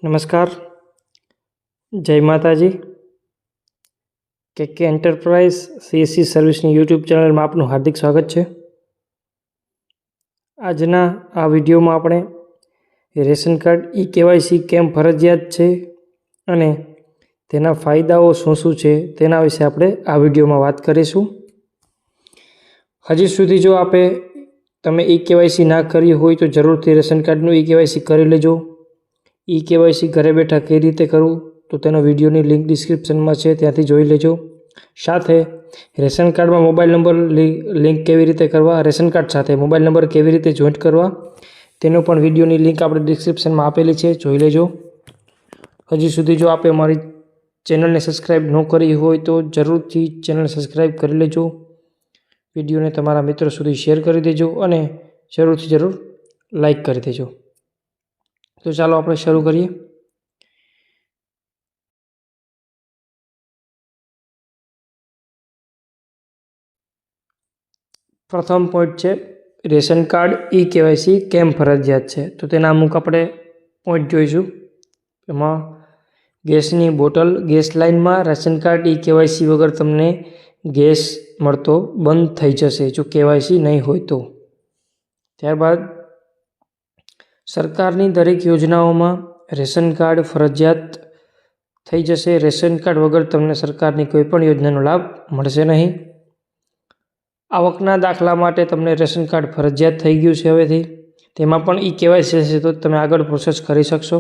નમસ્કાર, જય માતાજી. કે એન્ટરપ્રાઇઝ સીએસસી સર્વિસની યુટ્યુબ ચેનલમાં આપનું હાર્દિક સ્વાગત છે. આજના આ વિડીયોમાં આપણે રેશન કાર્ડ કેવાયસી કેમ ફરજિયાત છે અને તેના ફાયદાઓ શું શું છે તેના વિશે આપણે આ વિડીયોમાં વાત કરીશું. હજી સુધી જો તમે કેવાયસી ના કરી હોય તો જરૂરથી રેશન કાર્ડનું કેવાયસી કરી લેજો. કેવાયસી ઘરે બેઠા કઈ રીતે કરવું તો તેનો વિડીયોની લિંક ડિસ્ક્રિપ્શનમાં છે, ત્યાંથી જોઈ લેજો. સાથે રેશન કાર્ડમાં મોબાઈલ નંબર લિંક કેવી રીતે કરવા, રેશન કાર્ડ સાથે મોબાઈલ નંબર કેવી રીતે જોઈન્ટ કરવા તેનો પણ વિડીયોની લિંક આપણે ડિસ્ક્રિપ્શનમાં આપેલી છે, જોઈ લેજો. હજી સુધી જો અમારી ચેનલને સબસ્ક્રાઈબ ન કરી હોય તો જરૂરથી ચેનલ સબસ્ક્રાઈબ કરી લેજો. વિડીયોને તમારા મિત્રો સુધી શેર કરી દેજો અને જરૂરથી જરૂર લાઈક કરી દેજો. તો ચાલો આપણે શરૂ કરીએ. પ્રથમ પોઈન્ટ છે રેશન કાર્ડ કેવાયસી કેમ ફરજિયાત છે. તો તેના અમુક આપણે પોઈન્ટ જોઈશું. એમાં ગેસની બોટલ, ગેસ લાઇનમાં રેશન કાર્ડ કેવાયસી વગર તમને ગેસ મળતો બંધ થઈ જશે જો કેવાયસી નહીં હોય તો. ત્યારબાદ સરકારની દરેક યોજનાઓમાં રેશન કાર્ડ ફરજિયાત થઈ જશે. રેશન કાર્ડ વગર તમને સરકારની કોઈ પણ યોજનાનો લાભ મળશે નહીં. આવકના દાખલા માટે તમને રેશન કાર્ડ ફરજિયાત થઈ ગયું છે હવેથી. તેમાં પણ કેવાયસી હશે તો તમે આગળ પ્રોસેસ કરી શકશો.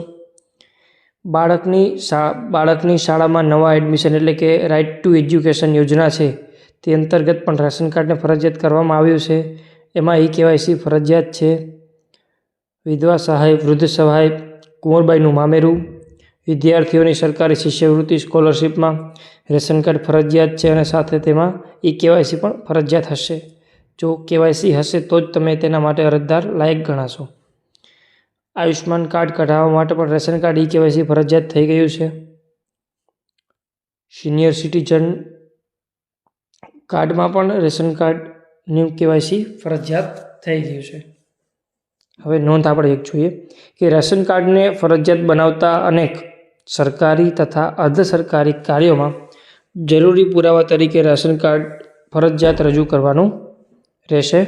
બાળકની શાળામાં નવા એડમિશન એટલે કે રાઇટ ટુ એજ્યુકેશન યોજના છે તે અંતર્ગત પણ રેશન કાર્ડને ફરજિયાત કરવામાં આવ્યું છે. એમાં કેવાયસી ફરજિયાત છે. વિધવા સહાય, વૃદ્ધ સહાય, કુંવરબાઈનું મામેરું, વિદ્યાર્થીઓની સરકારી શિષ્યવૃત્તિ સ્કોલરશીપમાં રેશન કાર્ડ ફરજિયાત છે અને સાથે તેમાં કેવાયસી પણ ફરજિયાત હશે. જો કેવાયસી હશે તો જ તમે તેના માટે અરજદાર લાયક ગણાશો. આયુષ્માન કાર્ડ કઢાવવા માટે પણ રેશન કાર્ડ કેવાયસી ફરજિયાત થઈ ગયું છે. સિનિયર સિટીઝન કાર્ડમાં પણ રેશન કાર્ડનું કેવાયસી ફરજિયાત થઈ ગયું છે. હવે નોંધ આપણે એક જોઈએ કે રેશન કાર્ડને ફરજિયાત બનાવતા અનેક સરકારી તથા અર્ધ સરકારી કાર્યોમાં જરૂરી પુરાવા તરીકે રેશન કાર્ડ ફરજિયાત રજૂ કરવાનું રહેશે.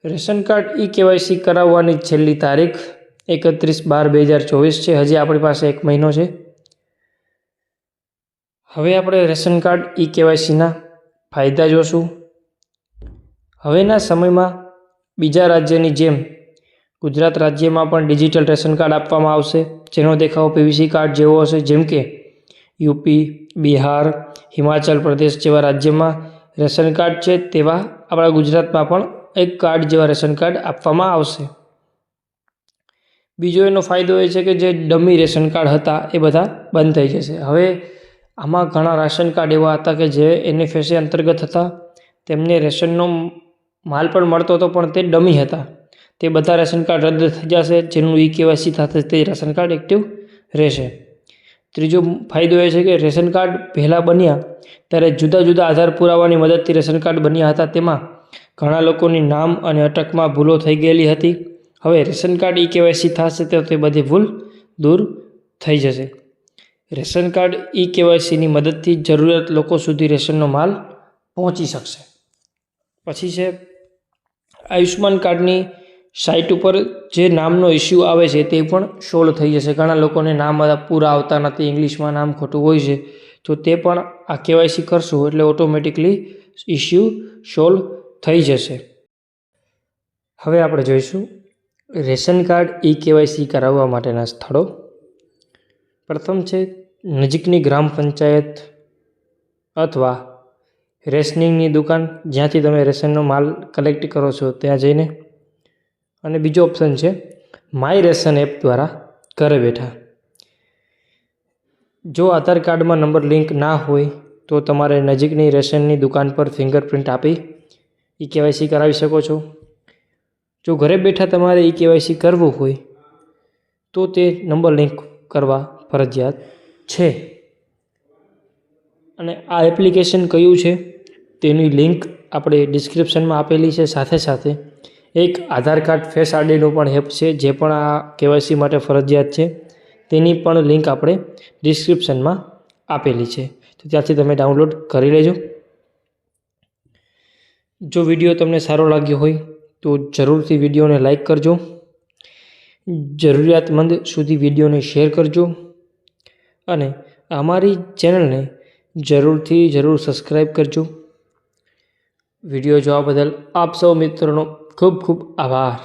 રેશન કાર્ડ કેવાયસી કરાવવાની છેલ્લી તારીખ 31/12/2024 છે. હજી આપણી પાસે 1 મહિનો છે. હવે આપણે રેશન કાર્ડ કેવાયસીના ફાયદા જોશું. હવેના સમયમાં બીજા રાજ્યની જેમ ગુજરાત રાજ્યમાં પણ ડિજિટલ રેશન કાર્ડ આપવામાં આવશે, જેનો દેખાવ પીવીસી કાર્ડ જેવો હશે. જેમ કે યુપી, બિહાર, હિમાચલ પ્રદેશ જેવા રાજ્યમાં રેશન કાર્ડ છે તેવા આપણા ગુજરાતમાં પણ એક કાર્ડ જેવા રેશન કાર્ડ આપવામાં આવશે. બીજો એનો ફાયદો એ છે કે જે ડમી રેશન કાર્ડ હતા એ બધા બંધ થઈ જશે. હવે આમાં ઘણા રેશન કાર્ડ એવા હતા કે જે NFSA અંતર્ગત હતા, તેમને રેશનનો માલ પણ મળતો હતો પણ તે ડમી હતા. તે બધા રેશન કાર્ડ રદ થઈ જશે. જેનું કેવાયસી થશે તે રેશન કાર્ડ એક્ટિવ રહેશે. ત્રીજો ફાયદો એ છે કે રેશન કાર્ડ પહેલાં બન્યા ત્યારે જુદા જુદા આધાર પુરાવાની મદદથી રેશન કાર્ડ બન્યા હતા. તેમાં ઘણા લોકોની નામ અને અટકમાં ભૂલો થઈ ગયેલી હતી. હવે રેશન કાર્ડ કેવાયસી થશે તો તે બધી ભૂલ દૂર થઈ જશે. રેશન કાર્ડ કેવાયસીની મદદથી જરૂરિયાત લોકો સુધી રેશનનો માલ પહોંચી શકશે. પછી છે આયુષ્માન કાર્ડની સાઇટ ઉપર જે નામનો ઇસ્યુ આવે છે તે પણ સોલ્વ થઈ જશે. ઘણા લોકોને નામ પૂરા આવતા નથી, ઇંગ્લિશમાં નામ ખોટું હોય છે, તો તે પણ આ કેવાયસી કરશું એટલે ઓટોમેટિકલી ઇસ્યુ સોલ્વ થઈ જશે. હવે આપણે જોઈશું રેશન કાર્ડ કેવાયસી કરાવવા માટેના સ્થળો. પ્રથમ છે નજીકની ગ્રામ પંચાયત અથવા રેશનિંગની દુકાન, જ્યાંથી તમે રેશનનો માલ કલેક્ટ કરો છો ત્યાં જઈને. અને બીજો ઓપ્શન છે માય રેશન એપ દ્વારા ઘરે બેઠા. જો આધાર કાર્ડમાં નંબર લિંક ના હોય તો તમારે નજીકની રેશનની દુકાન પર ફિંગરપ્રિન્ટ આપી કેવાયસી કરાવી શકો છો. જો ઘરે બેઠા તમારે કેવાયસી કરવું હોય તો તે નંબર લિંક કરવા ફરજિયાત છે. અને આ એપ્લિકેશન કયું છે તેની લિંક આપણે ડિસ્ક્રિપ્શનમાં આપેલી છે. સાથે સાથે એક આધાર કાર્ડ ફેસ આઈડીનો પણ એપ છે જે પણ આ કેવાયસી માટે ફરજિયાત છે. તેની પણ લિંક આપણે ડિસ્ક્રિપ્શનમાં આપેલી છે, તો ત્યાંથી તમે ડાઉનલોડ કરી લેજો. જો વિડીયો તમને સારો લાગ્યો હોય તો જરૂરથી વિડીયોને લાઈક કરજો, જરૂરિયાતમંદ સુધી વિડીયોને શેર કરજો અને અમારી ચેનલને જરૂર સબસ્ક્રાઈબ કરજો. વિડીયો જોવા બદલ આપ સૌ મિત્રોનો ખૂબ ખૂબ આભાર.